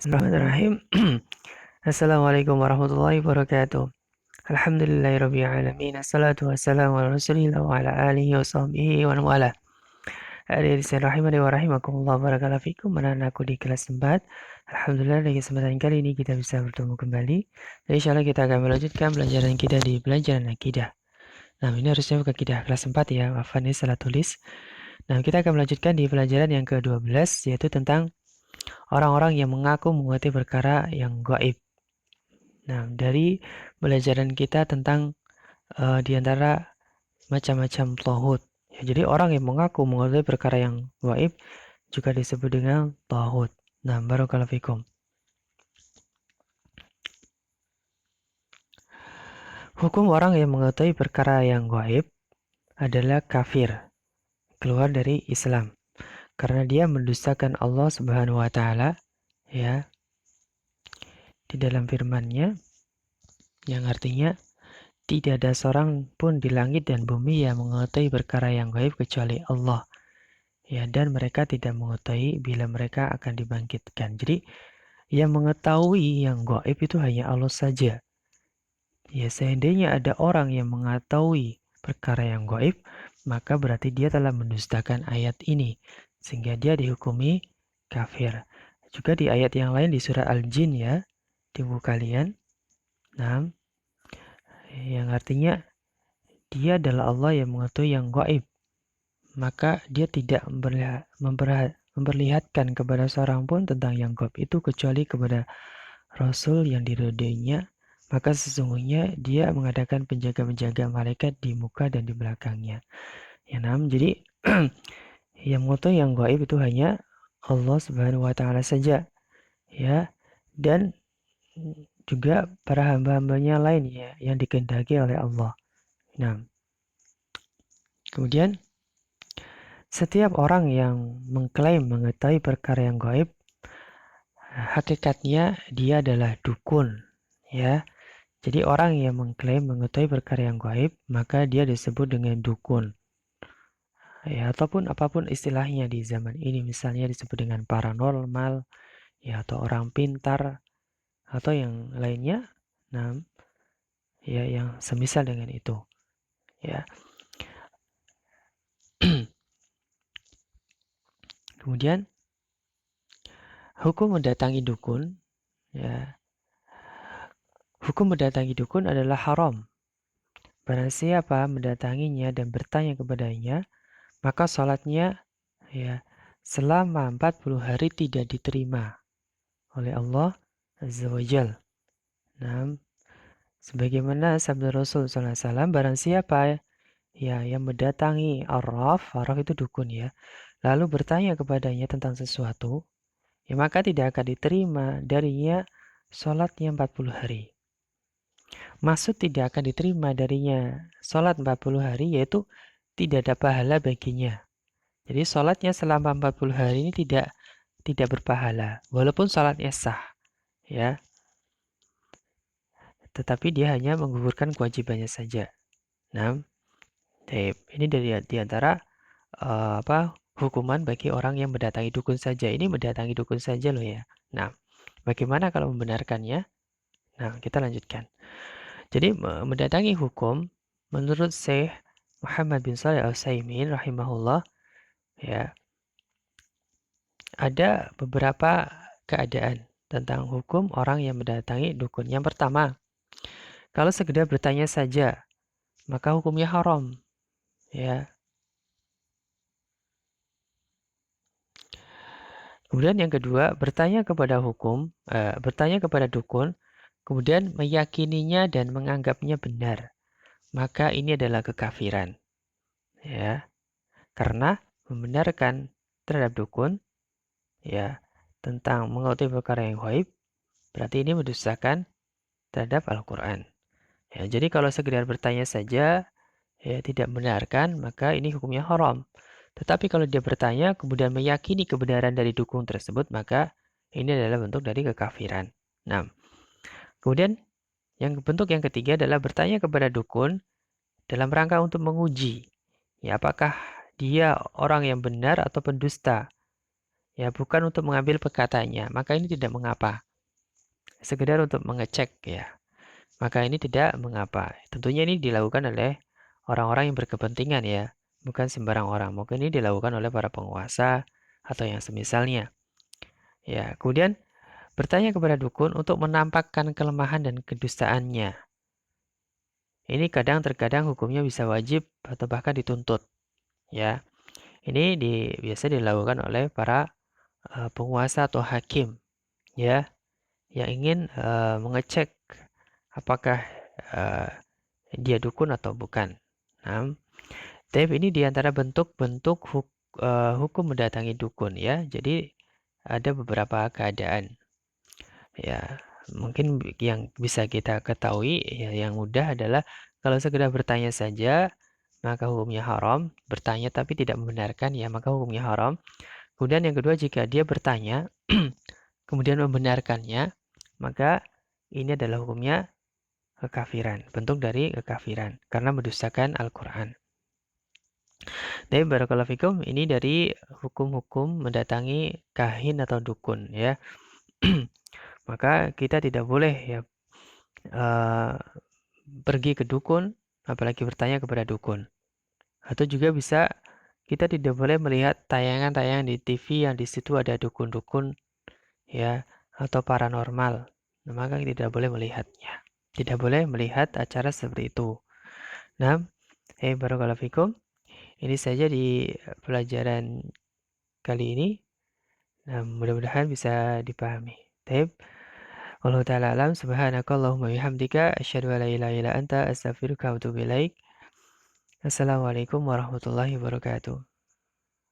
Bismillahirrahmanirrahim. Assalamualaikum warahmatullahi wabarakatuh. Alhamdulillahirabbil alamin. Assalatu wassalamu ala Rasulillah wa ala alihi wa sahbihi wa man wala. Hadirin rahimani wa rahimakumullah, barakallahu fikum. Anak-anakku di kelas 4. Alhamdulillah, di kesempatan kali ini kita bisa bertemu kembali. Dan insyaallah kita akan melanjutkan pelajaran kita di pelajaran akidah. Nah, ini harusnya bukan akidah kelas 4 ya. Maaf ini salah tulis. Nah, kita akan melanjutkan di pelajaran yang ke-12, yaitu tentang orang-orang yang mengaku mengerti perkara yang gaib. Nah, dari pelajaran kita tentang di antara macam-macam tauhid. Ya, jadi orang yang mengaku mengerti perkara yang gaib juga disebut dengan tauhid. Nah, barakallahu fikum. Hukum orang yang mengetahui perkara yang gaib adalah kafir, keluar dari Islam. Karena dia mendustakan Allah Subhanahu wa taala, ya, di dalam firman-Nya yang artinya tidak ada seorang pun di langit dan bumi yang mengetahui perkara yang gaib kecuali Allah. Ya, dan mereka tidak mengetahui bila mereka akan dibangkitkan. Jadi, yang mengetahui yang gaib itu hanya Allah saja. Ya, seandainya ada orang yang mengetahui perkara yang gaib, maka berarti dia telah mendustakan ayat ini, sehingga dia dihukumi kafir. Juga di ayat yang lain di surah Al-Jin ya, di buku kalian. Nah, yang artinya dia adalah Allah yang mengetahui yang gaib. Maka dia tidak memperlihatkan kepada seorang pun tentang yang gaib itu kecuali kepada Rasul yang diridhoinya. Maka sesungguhnya dia mengadakan penjaga-penjaga malaikat di muka dan di belakangnya. Ya, jadi yang mengetahui yang gaib itu hanya Allah Subhanahu wa taala saja. Ya. Dan juga para hamba-hambanya lain ya yang dikehendaki oleh Allah. Nah, kemudian setiap orang yang mengklaim mengetahui perkara yang gaib, hakikatnya dia adalah dukun, ya. Jadi orang yang mengklaim mengetahui perkara yang gaib, maka dia disebut dengan dukun. Ya, ataupun apapun istilahnya di zaman ini, misalnya disebut dengan paranormal, ya, atau orang pintar, atau yang lainnya. Nah, ya, yang semisal dengan itu, ya. Kemudian hukum mendatangi dukun, ya. Hukum mendatangi dukun adalah haram. Barang siapa mendatanginya dan bertanya kepadanya, maka salatnya ya selama 40 hari tidak diterima oleh Allah Azza wa Jal. Nah, sebagaimana sabda Rasul SAW, barang siapa ya yang mendatangi arraf itu dukun ya, lalu bertanya kepadanya tentang sesuatu, ya maka tidak akan diterima darinya salatnya 40 hari. Maksud tidak akan diterima darinya sholat 40 hari yaitu tidak ada pahala baginya. Jadi sholatnya selama 40 hari ini tidak berpahala. Walaupun sholatnya sah. Ya. Tetapi dia hanya menggugurkan kewajibannya saja. Nah, ini dari di antara hukuman bagi orang yang mendatangi dukun saja. Ini mendatangi dukun saja loh ya. Nah, bagaimana kalau membenarkannya? Nah, kita lanjutkan. Jadi mendatangi hukum menurut Syekh Muhammad bin Shalih Al-Utsaimin rahimahullah ya, ada beberapa keadaan tentang hukum orang yang mendatangi dukun. Yang pertama, kalau sekedar bertanya saja, maka hukumnya haram ya. Kemudian yang kedua, bertanya kepada dukun, kemudian meyakininya dan menganggapnya benar, maka ini adalah kekafiran. Ya, karena membenarkan terhadap dukun ya tentang mengetahui perkara yang gaib berarti ini mendustakan terhadap Al-Quran. Ya, jadi kalau sekedar bertanya saja ya tidak membenarkan maka ini hukumnya haram. Tetapi kalau dia bertanya kemudian meyakini kebenaran dari dukun tersebut maka ini adalah bentuk dari kekafiran. Nah, kemudian bentuk yang ketiga adalah bertanya kepada dukun dalam rangka untuk menguji ya apakah dia orang yang benar atau pendusta. ya bukan untuk mengambil perkataannya, maka ini tidak mengapa. Sekedar untuk mengecek ya, maka ini tidak mengapa. Tentunya ini dilakukan oleh orang-orang yang berkepentingan ya, bukan sembarang orang. Mungkin ini dilakukan oleh para penguasa atau yang semisalnya. Ya, kemudian bertanya kepada dukun untuk menampakkan kelemahan dan kedustaannya. Ini terkadang hukumnya bisa wajib atau bahkan dituntut. Ya, ini biasa dilakukan oleh para penguasa atau hakim, ya, yang ingin mengecek apakah eh, dia dukun atau bukan. Nah, tapi ini diantara bentuk-bentuk hukum mendatangi dukun, ya. Jadi ada beberapa keadaan, ya. Mungkin yang bisa kita ketahui, ya, yang mudah adalah kalau sekedar bertanya saja, maka hukumnya haram. Bertanya tapi tidak membenarkan, ya, maka hukumnya haram. Kemudian yang kedua, jika dia bertanya, kemudian membenarkannya, maka ini adalah hukumnya kekafiran, bentuk dari kekafiran, karena mendustakan Al-Quran. Tapi barakallahu fikum, ini dari hukum-hukum mendatangi kahin atau dukun, ya. Maka kita tidak boleh ya eh, pergi ke dukun, apalagi bertanya kepada dukun. Atau juga bisa kita tidak boleh melihat tayangan-tayangan di TV yang di situ ada dukun-dukun, ya, atau paranormal. Nah, maka kita tidak boleh melihatnya. Tidak boleh melihat acara seperti itu. Nah, barakallahu fikum. Ini saja di pelajaran kali ini. Nah, mudah-mudahan bisa dipahami. Taib. Wallahu ta'ala alam. Subhanakallahumma bihamdika asyhadu an la ilaha illa anta astaghfiruka wa atubu ilaik. Assalamualaikum warahmatullahi wabarakatuh.